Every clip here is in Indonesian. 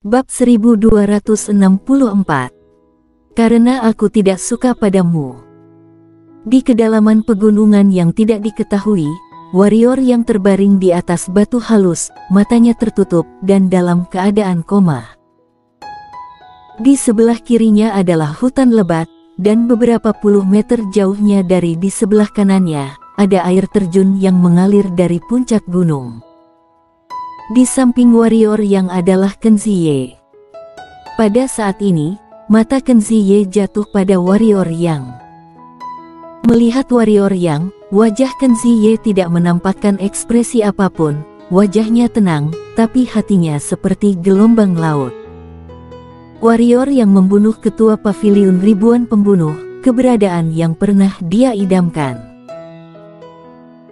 Bab 1264. Karena aku tidak suka padamu. Di kedalaman pegunungan yang tidak diketahui, warrior yang terbaring di atas batu halus, matanya tertutup dan dalam keadaan koma. Di sebelah kirinya adalah hutan lebat, dan beberapa puluh meter jauhnya dari di sebelah kanannya, ada air terjun yang mengalir dari puncak gunung. Di samping warrior yang adalah Kenziye. Pada saat ini, mata Kenziye jatuh pada warrior yang. Melihat warrior yang, wajah Kenziye tidak menampakkan ekspresi apapun, wajahnya tenang, tapi hatinya seperti gelombang laut. Warrior yang membunuh ketua paviliun ribuan pembunuh, keberadaan yang pernah dia idamkan.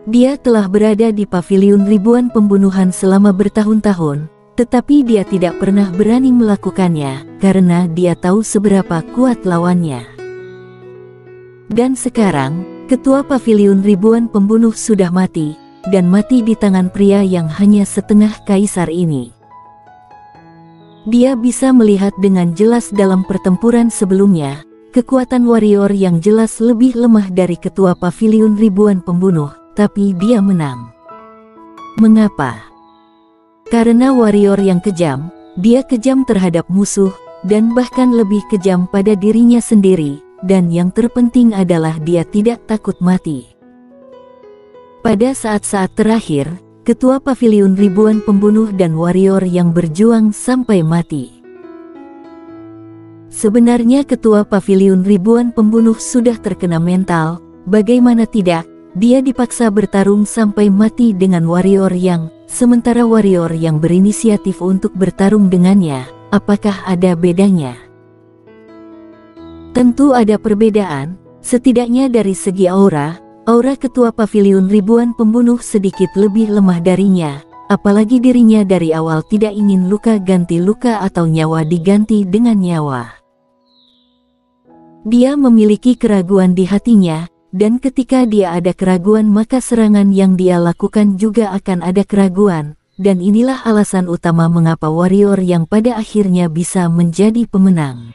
Dia telah berada di paviliun ribuan pembunuhan selama bertahun-tahun, tetapi dia tidak pernah berani melakukannya, karena dia tahu seberapa kuat lawannya. Dan sekarang, ketua paviliun ribuan pembunuh sudah mati, dan mati di tangan pria yang hanya setengah kaisar ini. Dia bisa melihat dengan jelas dalam pertempuran sebelumnya, kekuatan warrior yang jelas lebih lemah dari ketua paviliun ribuan pembunuh. Tapi dia menang. Mengapa? Karena warrior yang kejam, dia kejam terhadap musuh, dan bahkan lebih kejam pada dirinya sendiri, dan yang terpenting adalah dia tidak takut mati. Pada saat-saat terakhir, ketua paviliun ribuan pembunuh dan warrior yang berjuang sampai mati. Sebenarnya ketua paviliun ribuan pembunuh sudah terkena mental, bagaimana tidak? Dia dipaksa bertarung sampai mati dengan warrior yang, sementara warrior yang berinisiatif untuk bertarung dengannya, apakah ada bedanya? Tentu ada perbedaan, setidaknya dari segi aura ketua paviliun ribuan pembunuh sedikit lebih lemah darinya, apalagi dirinya dari awal tidak ingin luka ganti luka atau nyawa diganti dengan nyawa. Dia memiliki keraguan di hatinya, dan ketika dia ada keraguan maka serangan yang dia lakukan juga akan ada keraguan, dan inilah alasan utama mengapa warrior yang pada akhirnya bisa menjadi pemenang.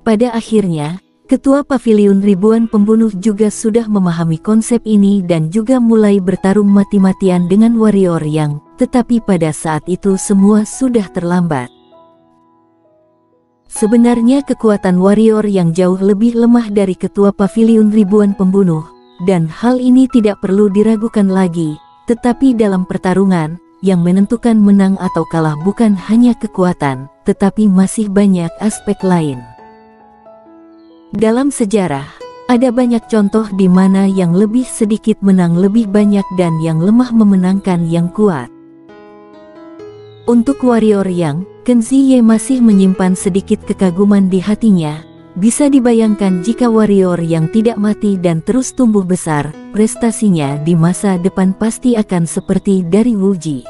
Pada akhirnya, ketua paviliun ribuan pembunuh juga sudah memahami konsep ini dan juga mulai bertarung mati-matian dengan warrior yang, tetapi pada saat itu semua sudah terlambat. Sebenarnya kekuatan warrior yang jauh lebih lemah dari ketua paviliun ribuan pembunuh, dan hal ini tidak perlu diragukan lagi, tetapi dalam pertarungan, yang menentukan menang atau kalah bukan hanya kekuatan, tetapi masih banyak aspek lain. Dalam sejarah, ada banyak contoh di mana yang lebih sedikit menang lebih banyak dan yang lemah memenangkan yang kuat. Untuk warrior yang, Kenziye masih menyimpan sedikit kekaguman di hatinya. Bisa dibayangkan jika warrior yang tidak mati dan terus tumbuh besar, prestasinya di masa depan pasti akan seperti dari Wuji.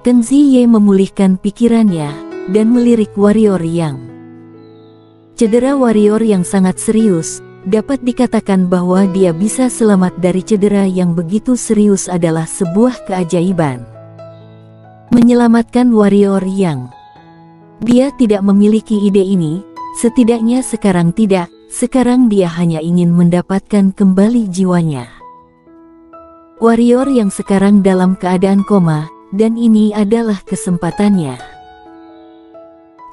Kenziye memulihkan pikirannya, dan melirik warrior yang. Cedera warrior yang sangat serius, dapat dikatakan bahwa dia bisa selamat dari cedera yang begitu serius adalah sebuah keajaiban. Menyelamatkan warrior yang. Dia tidak memiliki ide ini, setidaknya sekarang tidak, sekarang dia hanya ingin mendapatkan kembali jiwanya. Warrior yang sekarang dalam keadaan koma, dan ini adalah kesempatannya.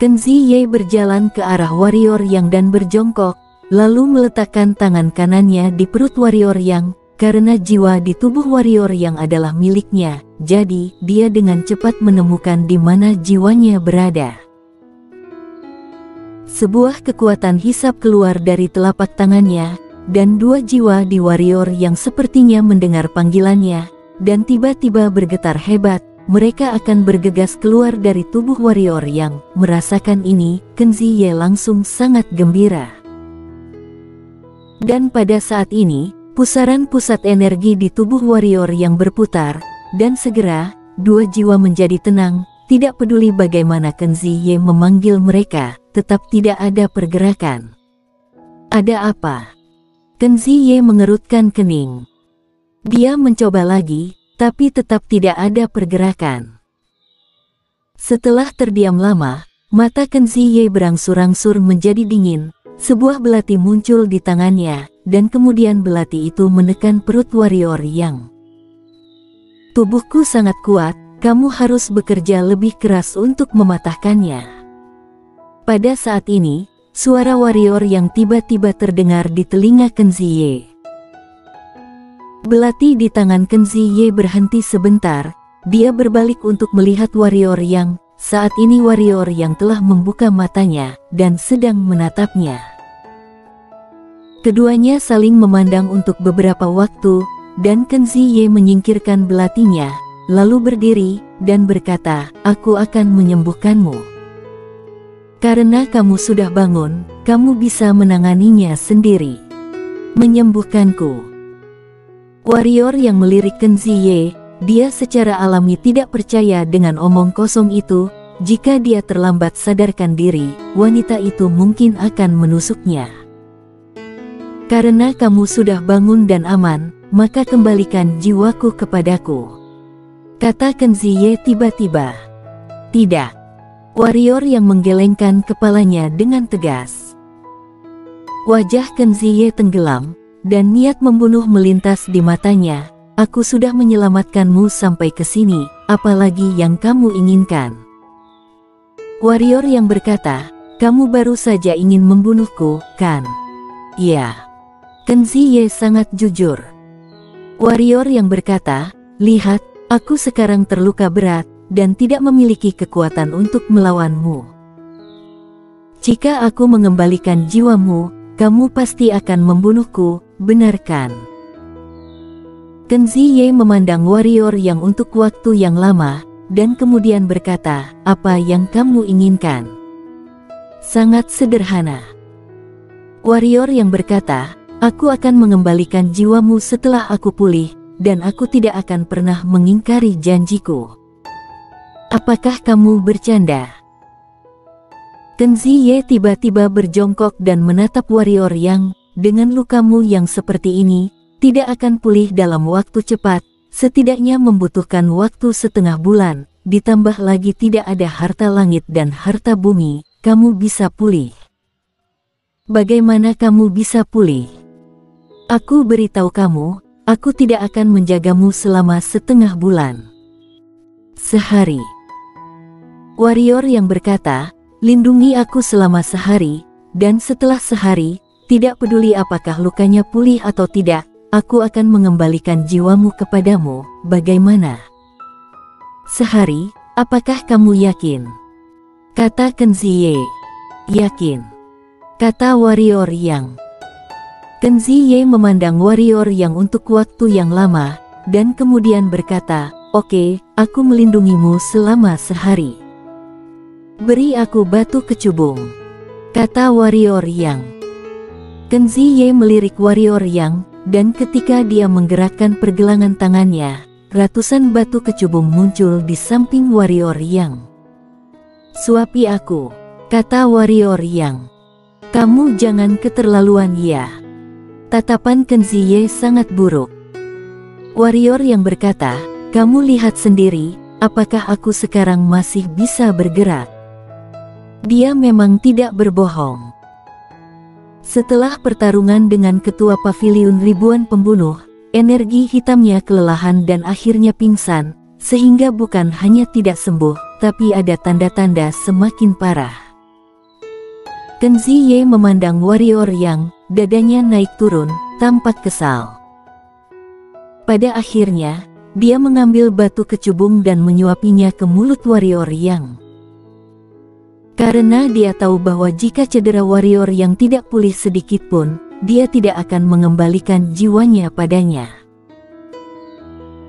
Kenziye berjalan ke arah warrior yang dan berjongkok, lalu meletakkan tangan kanannya di perut warrior yang, karena jiwa di tubuh warrior yang adalah miliknya, jadi dia dengan cepat menemukan di mana jiwanya berada. Sebuah kekuatan hisap keluar dari telapak tangannya, dan dua jiwa di warrior yang sepertinya mendengar panggilannya, dan tiba-tiba bergetar hebat. Mereka akan bergegas keluar dari tubuh warrior yang. Merasakan ini, Kenziye langsung sangat gembira. Dan pada saat ini, pusaran pusat energi di tubuh warrior yang berputar, dan segera, dua jiwa menjadi tenang, tidak peduli bagaimana Kenziye memanggil mereka, tetap tidak ada pergerakan. Ada apa? Kenziye mengerutkan kening. Dia mencoba lagi, tapi tetap tidak ada pergerakan. Setelah terdiam lama, mata Kenziye berangsur-angsur menjadi dingin, sebuah belati muncul di tangannya, dan kemudian belati itu menekan perut warrior yang. Tubuhku sangat kuat, kamu harus bekerja lebih keras untuk mematahkannya. Pada saat ini, suara warrior yang tiba-tiba terdengar di telinga Kenziye. Belati di tangan Kenziye berhenti sebentar, dia berbalik untuk melihat warrior yang. Saat ini warrior yang telah membuka matanya dan sedang menatapnya. Keduanya saling memandang untuk beberapa waktu, dan Kenziye menyingkirkan belatinya, lalu berdiri dan berkata, "Aku akan menyembuhkanmu. Karena kamu sudah bangun, kamu bisa menanganinya sendiri. Menyembuhkanku." Warrior yang melirik Kenziye, dia secara alami tidak percaya dengan omong kosong itu. Jika dia terlambat sadarkan diri, wanita itu mungkin akan menusuknya. Karena kamu sudah bangun dan aman, maka kembalikan jiwaku kepadaku, kata Kenziye tiba-tiba. Tidak. Warrior yang menggelengkan kepalanya dengan tegas. Wajah Kenziye tenggelam, dan niat membunuh melintas di matanya. Aku sudah menyelamatkanmu sampai ke sini, apalagi yang kamu inginkan? Warrior yang berkata, kamu baru saja ingin membunuhku, kan? Ya. Kenziye sangat jujur. Warrior yang berkata, lihat, aku sekarang terluka berat, dan tidak memiliki kekuatan untuk melawanmu. Jika aku mengembalikan jiwamu, kamu pasti akan membunuhku, benar kan? Kenziye memandang warrior yang untuk waktu yang lama, dan kemudian berkata, apa yang kamu inginkan? Sangat sederhana. Warrior yang berkata, aku akan mengembalikan jiwamu setelah aku pulih, dan aku tidak akan pernah mengingkari janjiku. Apakah kamu bercanda? Kenziye tiba-tiba berjongkok dan menatap warrior yang, dengan lukamu yang seperti ini, tidak akan pulih dalam waktu cepat, setidaknya membutuhkan waktu setengah bulan, ditambah lagi tidak ada harta langit dan harta bumi, kamu bisa pulih. Bagaimana kamu bisa pulih? Aku beritahu kamu, aku tidak akan menjagamu selama setengah bulan. Sehari. Warrior yang berkata, lindungi aku selama sehari, dan setelah sehari, tidak peduli apakah lukanya pulih atau tidak, aku akan mengembalikan jiwamu kepadamu, bagaimana? Sehari, apakah kamu yakin? Kata Kenziye. Yakin. Kata warrior yang. Kenziye memandang warrior yang untuk waktu yang lama, dan kemudian berkata, oke, aku melindungimu selama sehari. Beri aku batu kecubung, kata warrior yang. Kenziye melirik warrior yang, dan ketika dia menggerakkan pergelangan tangannya, ratusan batu kecubung muncul di samping warrior yang. Suapi aku, kata warrior yang. Kamu jangan keterlaluan ya. Tatapan Kenziye sangat buruk. Warrior yang berkata, kamu lihat sendiri, apakah aku sekarang masih bisa bergerak? Dia memang tidak berbohong. Setelah pertarungan dengan ketua paviliun ribuan pembunuh, energi hitamnya kelelahan dan akhirnya pingsan, sehingga bukan hanya tidak sembuh, tapi ada tanda-tanda semakin parah. Kenziye memandang warrior yang, dadanya naik turun, tampak kesal. Pada akhirnya, dia mengambil batu kecubung dan menyuapinya ke mulut warrior yang. Karena dia tahu bahwa jika cedera warrior yang tidak pulih sedikit pun, dia tidak akan mengembalikan jiwanya padanya.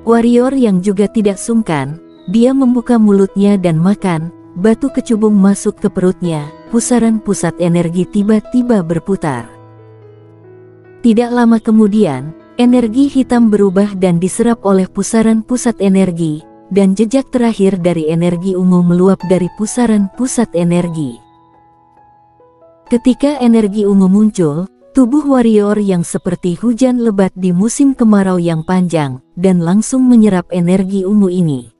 Warrior yang juga tidak sungkan, dia membuka mulutnya dan makan, batu kecubung masuk ke perutnya, pusaran pusat energi tiba-tiba berputar. Tidak lama kemudian, energi hitam berubah dan diserap oleh pusaran pusat energi, dan jejak terakhir dari energi ungu meluap dari pusaran pusat energi. Ketika energi ungu muncul, tubuh warrior yang seperti hujan lebat di musim kemarau yang panjang, dan langsung menyerap energi ungu ini.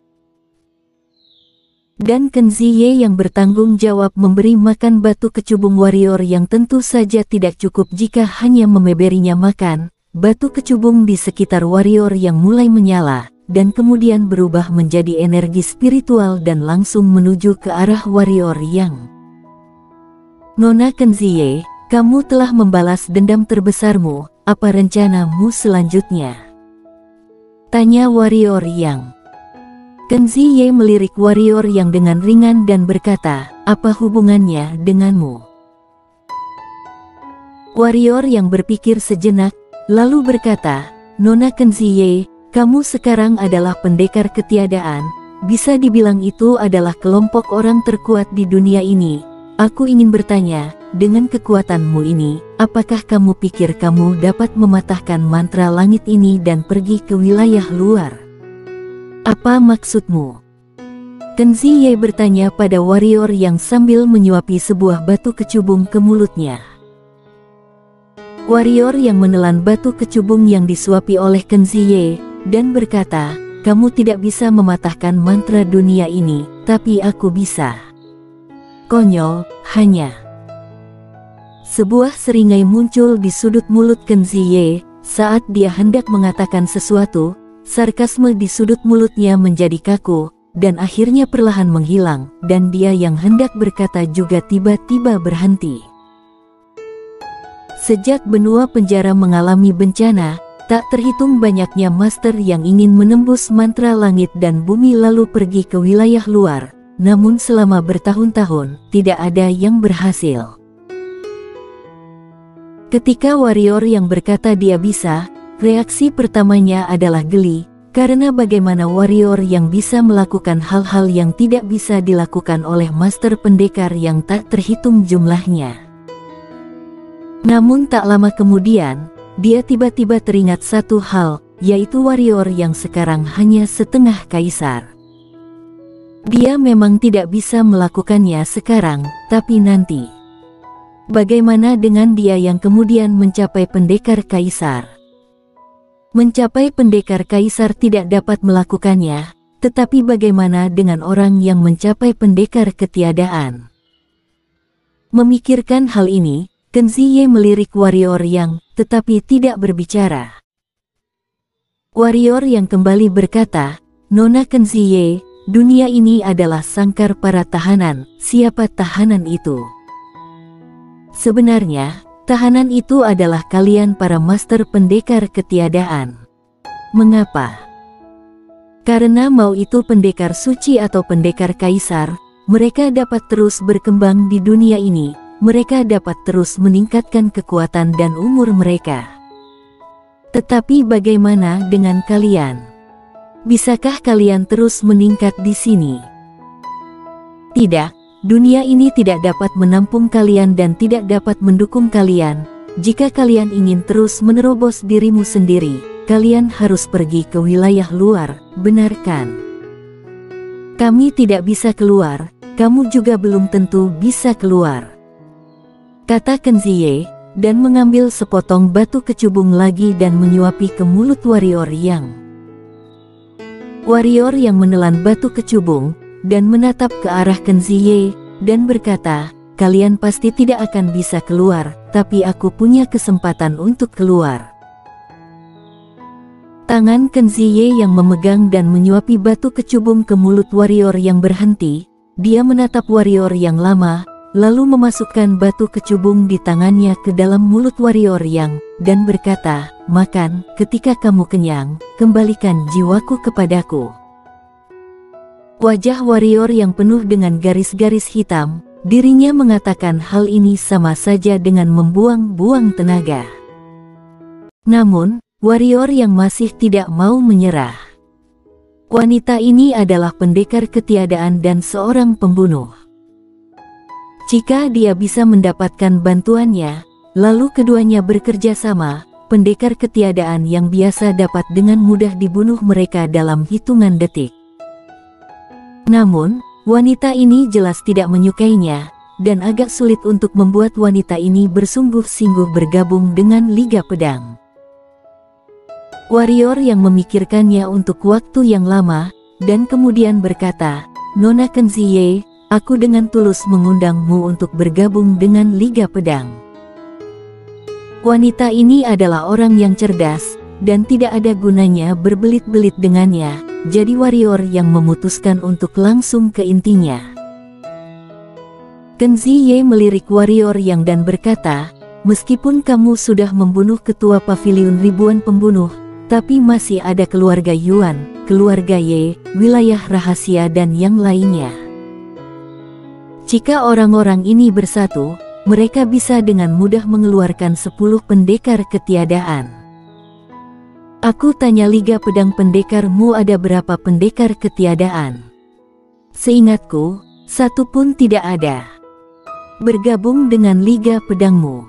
Dan Kenzie yang bertanggung jawab memberi makan batu kecubung warrior yang tentu saja tidak cukup jika hanya memberinya makan. Batu kecubung di sekitar warrior yang mulai menyala, dan kemudian berubah menjadi energi spiritual dan langsung menuju ke arah warrior yang. Nona Kenzie, kamu telah membalas dendam terbesarmu, apa rencanamu selanjutnya? Tanya warrior yang. Kenzie melirik warrior yang dengan ringan dan berkata, apa hubungannya denganmu? Warrior yang berpikir sejenak, lalu berkata, Nona Kenzie, kamu sekarang adalah pendekar ketiadaan, bisa dibilang itu adalah kelompok orang terkuat di dunia ini. Aku ingin bertanya, dengan kekuatanmu ini, apakah kamu pikir kamu dapat mematahkan mantra langit ini dan pergi ke wilayah luar? Apa maksudmu? Kenzie bertanya pada warrior yang sambil menyuapi sebuah batu kecubung ke mulutnya. Warrior yang menelan batu kecubung yang disuapi oleh Kenzie, dan berkata, kamu tidak bisa mematahkan mantra dunia ini, tapi aku bisa. Konyol, hanya. Sebuah seringai muncul di sudut mulut Kenzie, saat dia hendak mengatakan sesuatu. Sarkasme di sudut mulutnya menjadi kaku, dan akhirnya perlahan menghilang, dan dia yang hendak berkata juga tiba-tiba berhenti. Sejak benua penjara mengalami bencana, tak terhitung banyaknya master yang ingin menembus mantra langit dan bumi lalu pergi ke wilayah luar, namun selama bertahun-tahun, tidak ada yang berhasil. Ketika warrior yang berkata dia bisa, reaksi pertamanya adalah geli, karena bagaimana warrior yang bisa melakukan hal-hal yang tidak bisa dilakukan oleh master pendekar yang tak terhitung jumlahnya. Namun tak lama kemudian, dia tiba-tiba teringat satu hal, yaitu warrior yang sekarang hanya setengah kaisar. Dia memang tidak bisa melakukannya sekarang, tapi nanti. Bagaimana dengan dia yang kemudian mencapai pendekar kaisar? Mencapai pendekar kaisar tidak dapat melakukannya, tetapi bagaimana dengan orang yang mencapai pendekar ketiadaan? Memikirkan hal ini, Kenzie melirik warrior yang, tetapi tidak berbicara. Warrior yang kembali berkata, Nona Kenzie, dunia ini adalah sangkar para tahanan, siapa tahanan itu? Sebenarnya, tahanan itu adalah kalian para master pendekar ketiadaan. Mengapa? Karena mau itu pendekar suci atau pendekar kaisar, mereka dapat terus berkembang di dunia ini, mereka dapat terus meningkatkan kekuatan dan umur mereka. Tetapi bagaimana dengan kalian? Bisakah kalian terus meningkat di sini? Tidak. Dunia ini tidak dapat menampung kalian dan tidak dapat mendukung kalian. Jika kalian ingin terus menerobos dirimu sendiri, kalian harus pergi ke wilayah luar, benar kan? Kami tidak bisa keluar, kamu juga belum tentu bisa keluar. Kata Kenzie, dan mengambil sepotong batu kecubung lagi dan menyuapi ke mulut warrior yang. Warrior yang menelan batu kecubung, dan menatap ke arah Kenzie, dan berkata, kalian pasti tidak akan bisa keluar, tapi aku punya kesempatan untuk keluar. Tangan Kenzie yang memegang dan menyuapi batu kecubung ke mulut warrior yang berhenti, dia menatap warrior yang lama, lalu memasukkan batu kecubung di tangannya ke dalam mulut warrior yang, dan berkata, makan, ketika kamu kenyang, kembalikan jiwaku kepadaku. Wajah warrior yang penuh dengan garis-garis hitam, dirinya mengatakan hal ini sama saja dengan membuang-buang tenaga. Namun, warrior yang masih tidak mau menyerah. Wanita ini adalah pendekar ketiadaan dan seorang pembunuh. Jika dia bisa mendapatkan bantuannya, lalu keduanya bekerja sama, pendekar ketiadaan yang biasa dapat dengan mudah dibunuh mereka dalam hitungan detik. Namun, wanita ini jelas tidak menyukainya, dan agak sulit untuk membuat wanita ini bersungguh-sungguh bergabung dengan Liga Pedang. Warrior yang memikirkannya untuk waktu yang lama, dan kemudian berkata, Nona Kenzie, aku dengan tulus mengundangmu untuk bergabung dengan Liga Pedang. Wanita ini adalah orang yang cerdas, dan tidak ada gunanya berbelit-belit dengannya, jadi warrior yang memutuskan untuk langsung ke intinya. Kenzie melirik warrior yang dan berkata, meskipun kamu sudah membunuh ketua pavilion ribuan pembunuh, tapi masih ada keluarga Yuan, keluarga Ye, wilayah rahasia dan yang lainnya. Jika orang-orang ini bersatu, mereka bisa dengan mudah mengeluarkan 10 pendekar ketiadaan. Aku tanya Liga Pedang pendekarmu ada berapa pendekar ketiadaan? Seingatku, satu pun tidak ada. Bergabung dengan Liga Pedangmu.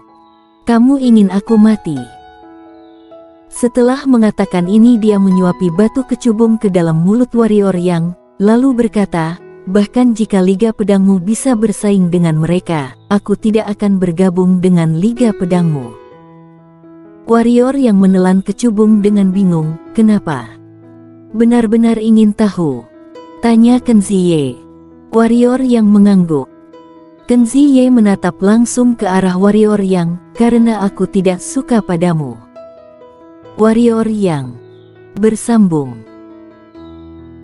Kamu ingin aku mati? Setelah mengatakan ini dia menyuapi batu kecubung ke dalam mulut warrior yang, lalu berkata, bahkan jika Liga Pedangmu bisa bersaing dengan mereka, aku tidak akan bergabung dengan Liga Pedangmu. Warrior yang menelan kecubung dengan bingung, kenapa? Benar-benar ingin tahu? Tanya Kenzie. Warrior yang mengangguk. Kenzie menatap langsung ke arah warrior yang, karena aku tidak suka padamu. Warrior yang bersambung.